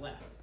blast.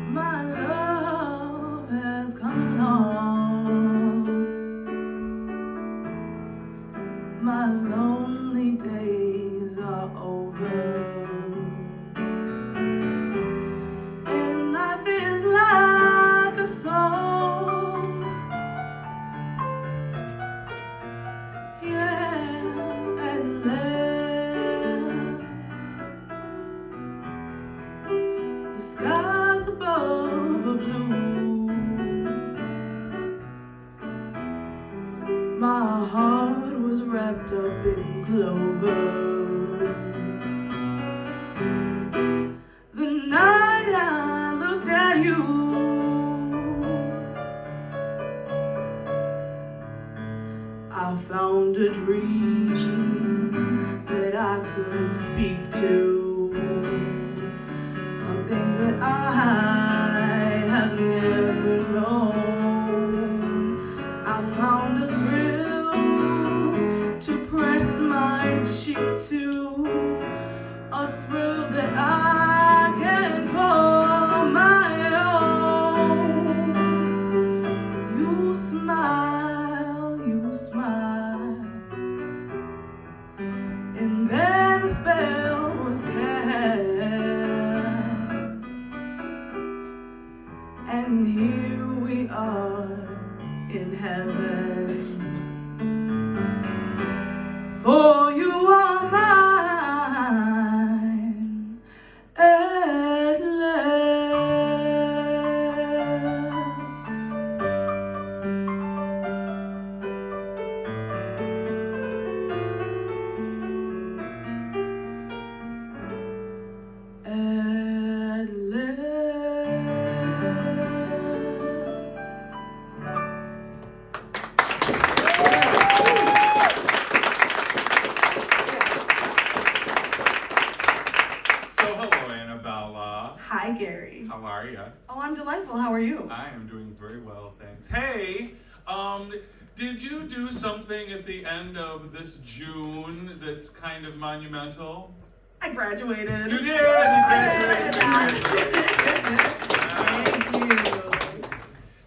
My love has come along. My lonely days are over, and life is like a song. Yeah, at last, the skies above are blue. My heart was wrapped up in clover. The night I looked at you, I found a dream that I could speak to, something that I have never known. I found a thrill to press my cheek to, a thrill that I can call my own. You smile, and then the spell was cast, and here we are in heaven. For you are mine at last. At last. So hello, Annabella. Hi, Gary. How are you? Oh, I'm delightful. How are you? I am doing very well, thanks. Hey, did you do something at the end of this June that's kind of monumental? I graduated. You did! Thank you.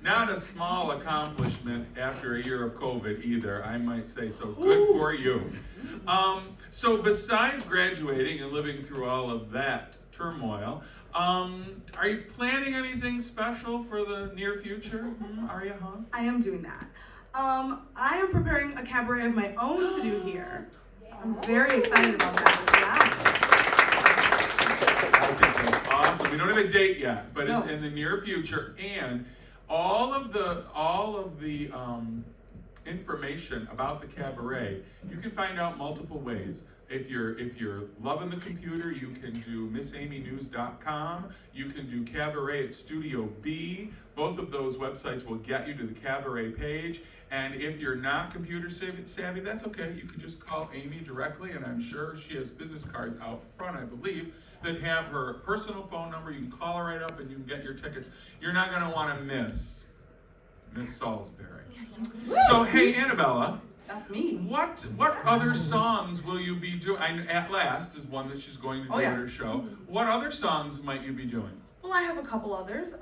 Not a small accomplishment after a year of COVID either, I might say, so good for you. So besides graduating and living through all of that turmoil, are you planning anything special for the near future? Are you, huh? I am doing that. I am preparing a cabaret of my own to do here. I'm very excited about that. I think that's awesome. We don't have a date yet, but it's No. in the near future, and all of the information about the cabaret you can find out multiple ways. If you're loving the computer, you can do missamynews.com. You can do cabaret at Studio B. Both of those websites will get you to the cabaret page. And if you're not computer savvy, that's okay. You can just call Amy directly, and I'm sure she has business cards out front, I believe, that have her personal phone number. You can call her right up and you can get your tickets. You're not going to want to miss Miss Salisbury. So, hey, Annabella, That's me. what other songs will you be doing? At Last is one that she's going to do Oh, at yes. her show. What other songs might you be doing? Well, I have a couple others.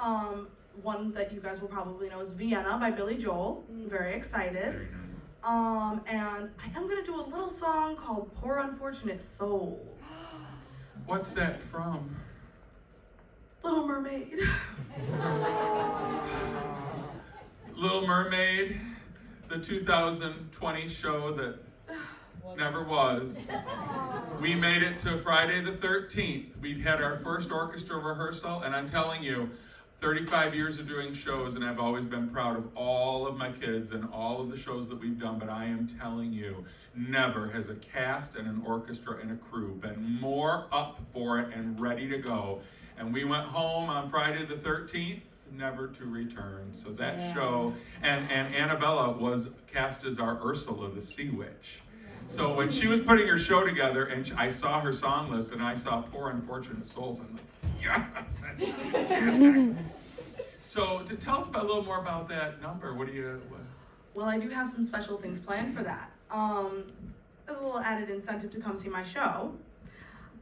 One that you guys will probably know is Vienna by Billy Joel. I'm very excited. Very nice. And I am gonna do a little song called Poor Unfortunate Souls. What's that from? Little Mermaid. Little Mermaid, the 2020 show that Never was. We made it to Friday the 13th. We'd had our first orchestra rehearsal, and I'm telling you, 35 years of doing shows, and I've always been proud of all of my kids and all of the shows that we've done, but I am telling you, never has a cast and an orchestra and a crew been more up for it and ready to go. And we went home on Friday the 13th, never to return. So that show, and Annabella was cast as our Ursula, the Sea Witch. So when she was putting her show together, and I saw her song list, and I saw Poor Unfortunate Souls, I'm like, yes, that's fantastic. So tell us a little more about that number. What? Well, I do have some special things planned for that. As a little added incentive to come see my show.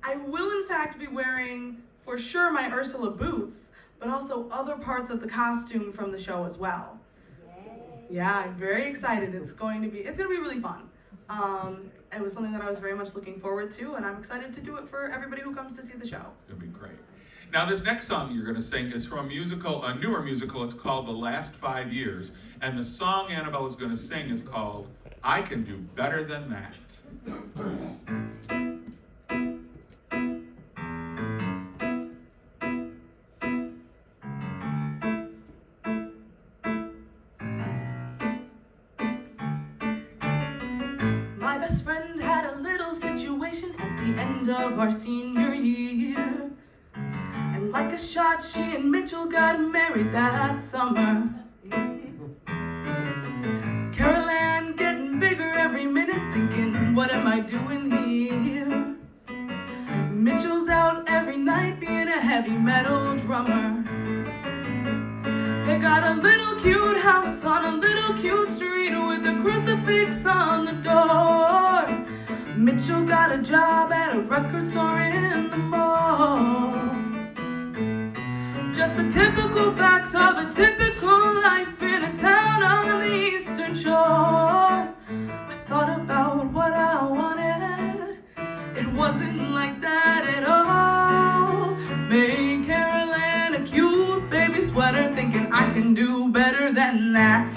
I will in fact be wearing, for sure, my Ursula boots, but also other parts of the costume from the show as well. Yeah, I'm very excited. It's going to be really fun. It was something that I was very much looking forward to, and I'm excited to do it for everybody who comes to see the show. It's going to be great. Now, this next song you're going to sing is from a newer musical. It's called The Last 5 Years, and the song Annabelle is going to sing is called I Can Do Better Than That. My best friend had a little situation at the end of our senior year. And like a shot, she and Mitchell got married that summer. Carol Ann getting bigger every minute, thinking, what am I doing here? Mitchell's out every night being a heavy metal drummer. They got a little cute house on a little cute street with a crucifix on the door. Mitchell got a job at a record store in the mall. Just the typical facts of a typical life in a town on the Eastern Shore. I thought about what I wanted. It wasn't like that at all. Made Carol Ann a cute baby sweater, thinking I can do better than that.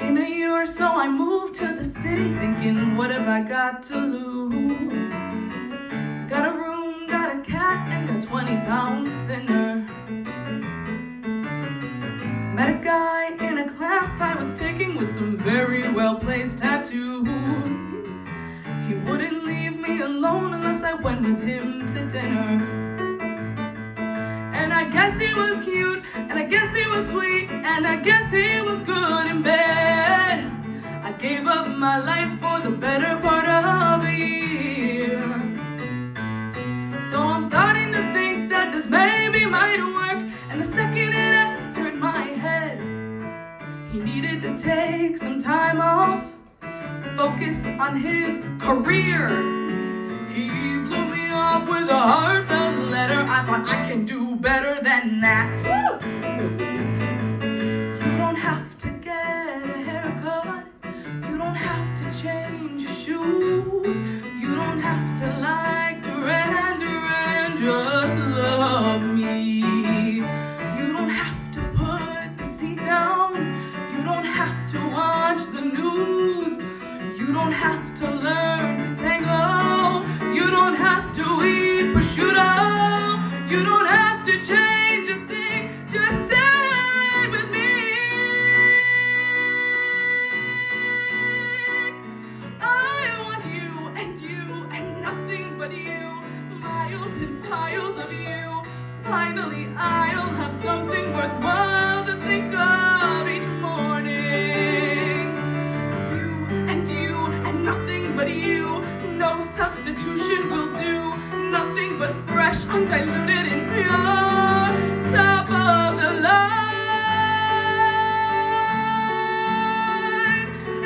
In a year or so I moved to the city, thinking what have I got to lose? Got a room, got a cat, and got 20 pounds thinner. Met a guy in a class I was taking with some very well-placed tattoos. He wouldn't leave me alone unless I went with him to dinner. And I guess he was cute, and I guess he was sweet, and I guess he was good in bed. I gave up my life for the better part of a year. So I'm starting to think that this maybe might work. And the second it entered my head, he needed to take some time off, focus on his career. He blew me off with a heartfelt letter. I thought I can do better than that. You don't have to get a haircut. You don't have to change your shoes. You don't have to like Duran Duran, just love me. You don't have to put the seat down. You don't have to watch the news. You don't have to learn to tango. You don't have to eat prosciutto. You don't have to change a thing. Just stay with me. I want you and nothing but you. Miles and piles of you. Finally, I'll have something worthwhile to think of each morning. You and nothing but you. No substitution will do. Nothing but fresh, undiluted, and pure. Top of the line.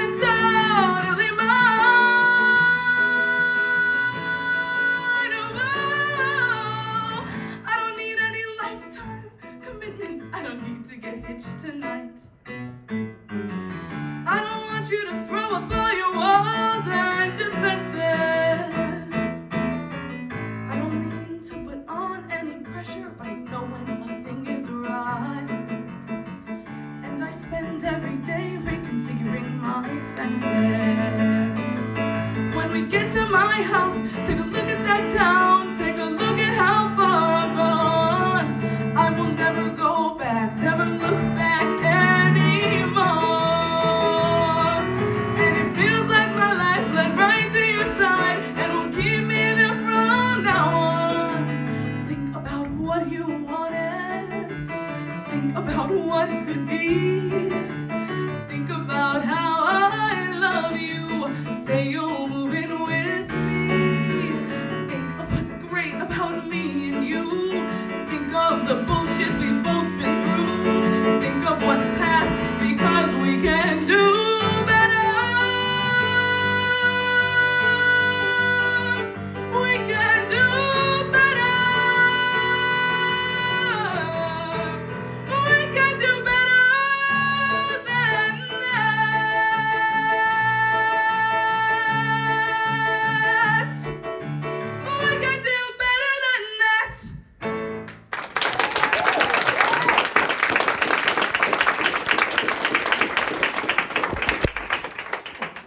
And totally mine. Oh, I don't need any lifetime commitments. I don't need to get hitched tonight. I don't want you to throw up all your walls and defenses. I my house, take a